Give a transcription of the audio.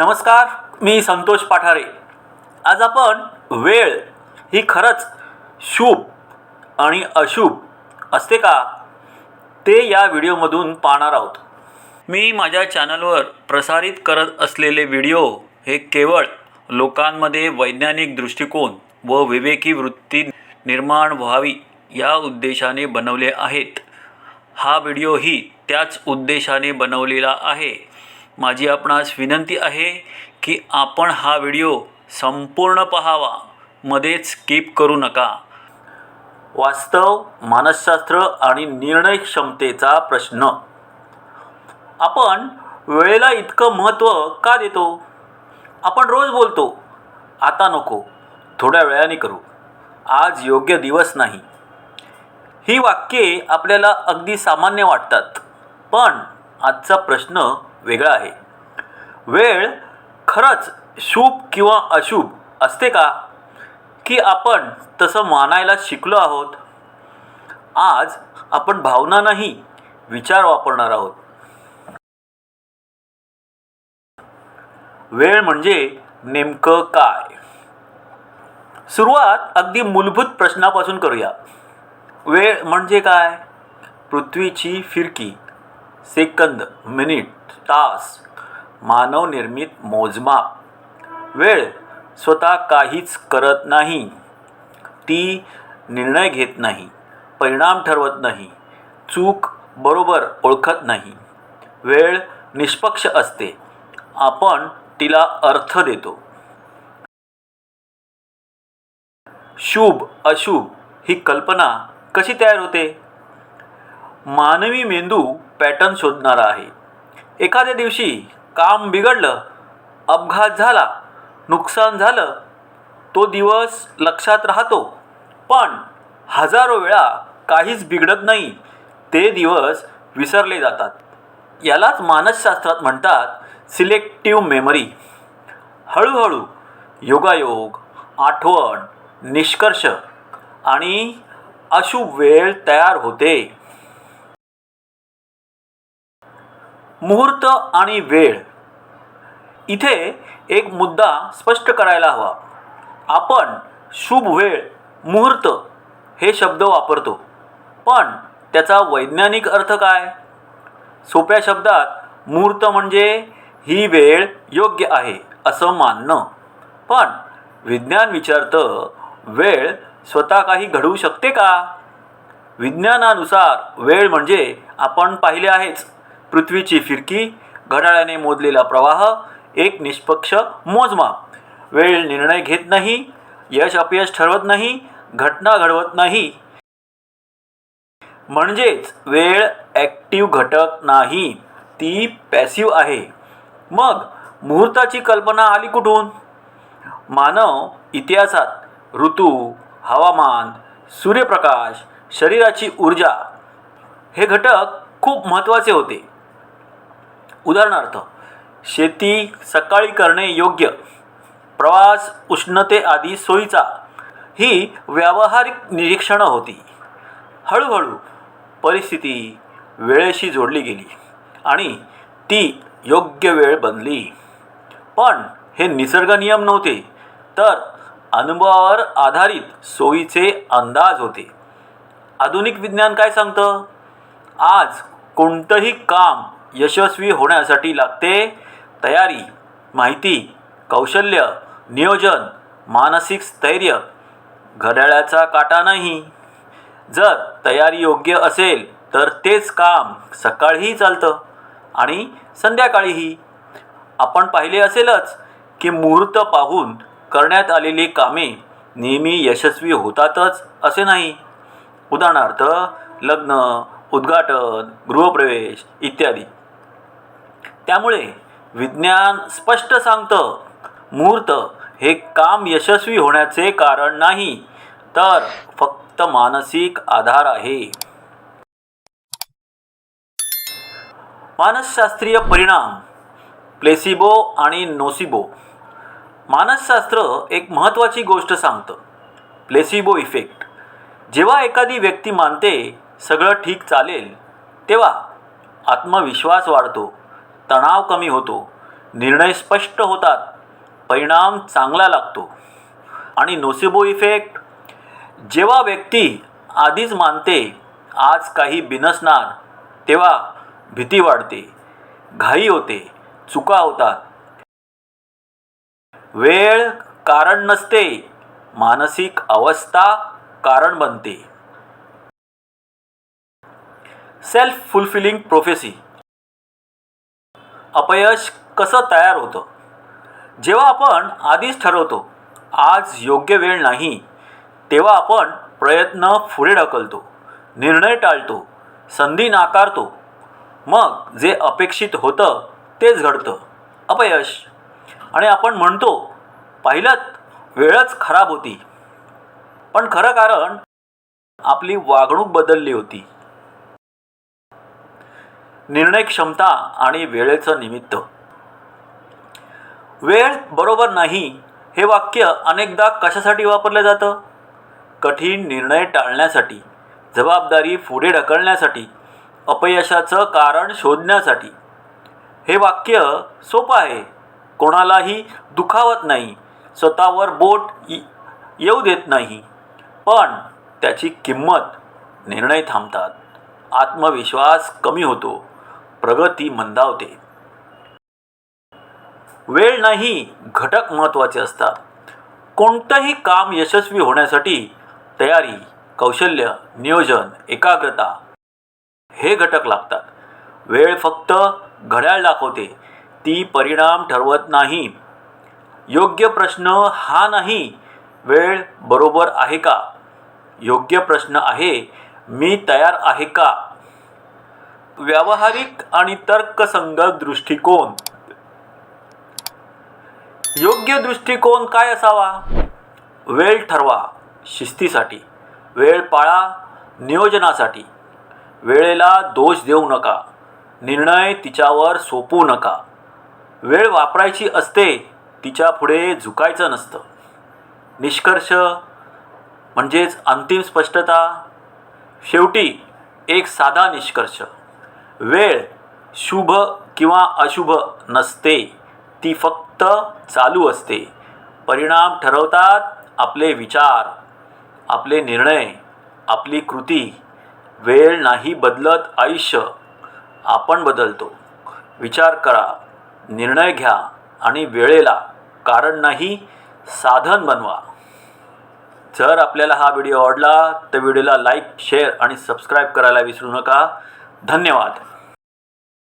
नमस्कार, मी संतोष पाठारे. आज आपण वेळ ही खरंच शुभ आणि अशुभ असते का ते या व्हिडिओमधून पाहणार आहोत. मी माझ्या चॅनलवर प्रसारित करत असलेले व्हिडिओ हे केवळ लोकांमध्ये वैज्ञानिक दृष्टिकोन व विवेकी वृत्ती निर्माण व्हावी या उद्देशाने बनवले आहेत. हा व्हिडिओही त्याच उद्देशाने बनवलेला आहे. माझी आपणास विनंती आहे की आपण हा व्हिडिओ संपूर्ण पाहावा, मध्येच स्किप करू नका. वास्तव, मानसशास्त्र आणि निर्णय क्षमतेचा प्रश्न. आपण वेळेला इतकं महत्त्व का देतो? आपण रोज बोलतो, आता नको, थोड्या वेळाने करू, आज योग्य दिवस नाही. ही वाक्ये आपल्याला अगदी सामान्य वाटतात, पण आजचा प्रश्न वेगळा आहे. वेळ खरंच शुभ किंवा अशुभ असते का, की आपण तसं मानायला शिकलो आहोत? आज आपण भावना नाही, विचार वापरणार आहोत. वेळ म्हणजे नेमकं काय? सुरुवात अगदी मूलभूत प्रश्नापासून करूया. वेळ म्हणजे काय? पृथ्वीची फिरकी, सेकंद, मिनिट, तास, मानवनिर्मित मोजमाप. वेळ स्वतः काहीच करत नाही. ती निर्णय घेत नाही, परिणाम ठरवत नाही, चूक बरोबर ओळखत नाही. वेळ निष्पक्ष असते, आपण तिला अर्थ देतो. शुभ अशुभ ही कल्पना कशी तयार होते? मानवी मेंदू पॅटर्न शोधणारा आहे. एखाद्या दिवशी काम बिघडलं, अपघात झाला, नुकसान झालं, तो दिवस लक्षात राहतो. पण हजारो वेळा काहीच बिघडत नाही, ते दिवस विसरले जातात. यालाच मानसशास्त्रात म्हणतात सिलेक्टिव्ह मेमरी. हळूहळू योगायोग, आठवण, निष्कर्ष आणि अशुभ वेळ तयार होते. मुहूर्त आणि वेळ. इथे एक मुद्दा स्पष्ट करायला हवा. आपण शुभ वेळ, मुहूर्त हे शब्द वापरतो, पण त्याचा वैज्ञानिक अर्थ काय? सोप्या शब्दात मुहूर्त म्हणजे ही वेळ योग्य आहे असं मानणं. पण विज्ञान विचारतं, वेळ स्वतः काही घडवू शकते का? विज्ञानानुसार वेळ म्हणजे आपण पाहिले आहेच, पृथ्वीची फिरकी, घड्याळाने मोजलेला प्रवाह, एक निष्पक्ष मोजमाप. वेळ निर्णय घेत नाही, यश अपयश ठरवत नाही, घटना घडवत नाही. म्हणजेच वेळ ॲक्टिव्ह घटक नाही, ती पॅसिव्ह आहे. मग मुहूर्ताची कल्पना आली कुठून? मानव इतिहासात ऋतू, हवामान, सूर्यप्रकाश, शरीराची ऊर्जा हे घटक खूप महत्त्वाचे होते. उदाहरणार्थ, शेती सकाळी करणे योग्य, प्रवास उष्णतेआधी सोयीचा, ही व्यावहारिक निरीक्षणं होती. हळूहळू परिस्थिती वेळेशी जोडली गेली आणि ती योग्य वेळ बनली. पण हे निसर्ग नियम नव्हते, तर अनुभवावर आधारित सोयीचे अंदाज होते. आधुनिक विज्ञान काय सांगतं? आज कोणतंही काम यशस्वी होण्यासाठी लागते तयारी, माहिती, कौशल्य, नियोजन, मानसिक स्थैर्य, घड्याळाचा काटा नाही. जर तयारी योग्य असेल तर तेच काम सकाळीही चालतं आणि संध्याकाळीही. आपण पाहिले असेलच की मुहूर्त पाहून करण्यात आलेली कामे नेहमी यशस्वी होतातच असे नाही. उदाहरणार्थ, लग्न, उद्घाटन, गृहप्रवेश इत्यादी. त्यामुळे विज्ञान स्पष्ट सांगतं, मुहूर्त हे काम यशस्वी होण्याचे कारण नाही, तर फक्त मानसिक आधार आहे. मानसशास्त्रीय परिणाम, प्लेसिबो आणि नोसिबो. मानसशास्त्र एक महत्त्वाची गोष्ट सांगतं, प्लेसिबो इफेक्ट. जेव्हा एखादी व्यक्ती मानते सगळं ठीक चालेल, तेव्हा आत्मविश्वास वाढतो, तणाव कमी होतो, निर्णय स्पष्ट होतात, परिणाम चांगला लागतो. आणि नोसिबो इफेक्ट, जेव्हा व्यक्ती आधीच मानते आज काही बिनसणार, तेव्हा भीती वाढते, घाई होते, चुका होतात. वेळ कारण नसते, मानसिक अवस्था कारण बनते. Self fulfilling prophecy. अपयश कसं तयार होतं? जेव्हा आपण आधीच ठरवतो आज योग्य वेळ नाही, तेव्हा आपण प्रयत्न पुढे ढकलतो, निर्णय टाळतो, संधी नाकारतो. मग जे अपेक्षित होतं तेच घडतं, अपयश. आणि आपण म्हणतो पाहिलंत, वेळच खराब होती. पण खरं कारण आपली वागणूक बदलली होती. निर्णय क्षमता आणि वेळेचं निमित्त. वेळ बरोबर नाही हे वाक्य अनेकदा कशासाठी वापरलं जातं? कठीण निर्णय टाळण्यासाठी, जबाबदारी पुढे ढकलण्यासाठी, अपयशाचं कारण शोधण्यासाठी. हे वाक्य सोपं आहे, कोणालाही दुखावत नाही, स्वतःवर बोट येऊ देत नाही. पण त्याची किंमत, निर्णय थांबतात, आत्मविश्वास कमी होतो, प्रगती मंदावते. वेळ नाही, घटक महत्त्वाचे असतात. कोणतंही काम यशस्वी होण्यासाठी तयारी, कौशल्य, नियोजन, एकाग्रता हे घटक लागतात. वेळ फक्त घड्याळ दाखवते, ती परिणाम ठरवत नाही. योग्य प्रश्न हा नाही वेळ बरोबर आहे का, योग्य प्रश्न आहे मी तयार आहे का. व्यावहारिक आणि तर्कसंगत दृष्टिकोन. योग्य दृष्टिकोन काय असावा? वेळ ठरवा शिस्तीसाठी, वेळ पाळा नियोजनासाठी, वेळेला दोष देऊ नका, निर्णय तिच्यावर सोपवू नका. वेळ वापरायची असते, तिच्या पुढे झुकायचं नसतं. निष्कर्ष म्हणजेच अंतिम स्पष्टता. शेवटी एक साधा निष्कर्ष: वेळ शुभ किंवा अशुभ नसते, ती फक्त चालू असते. परिणाम ठरवतात आपले विचार, आपले निर्णय, आपली कृती. वेळ नाही बदलत आयुष्य, आपण बदलतो. विचार करा, निर्णय घ्या आणि वेळेला कारण नाही साधन बनवा. जर आपल्याला हा व्हिडिओ आवडला तर व्हिडिओला लाईक, शेअर आणि सबस्क्राईब करायला विसरू नका. धन्यवाद.